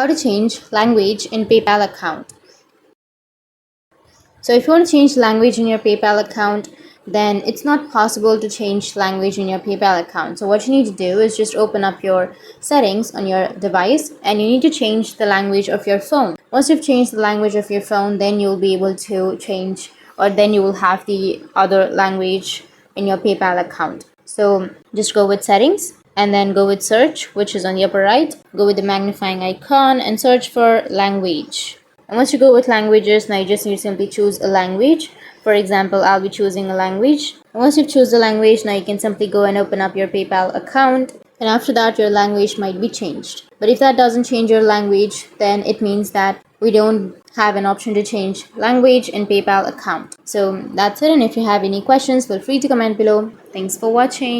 How to change language in PayPal account. So if you want to change language in your PayPal account, then it's not possible to change language in your PayPal account. So what you need to do is just open up your settings on your device and you need to change the language of your phone. Once you've changed the language of your phone, then you'll be able to change, or then you will have the other language in your PayPal account. So just go with settings and then go with search, which is on the upper right. Go with the magnifying icon and search for language. And once you go with languages, now you just need to simply choose a language. For example, I'll be choosing a language. And once you've chosen the language, now you can simply go and open up your PayPal account. And after that, your language might be changed. But if that doesn't change your language, then it means that we don't have an option to change language in PayPal account. So that's it. And if you have any questions, feel free to comment below. Thanks for watching.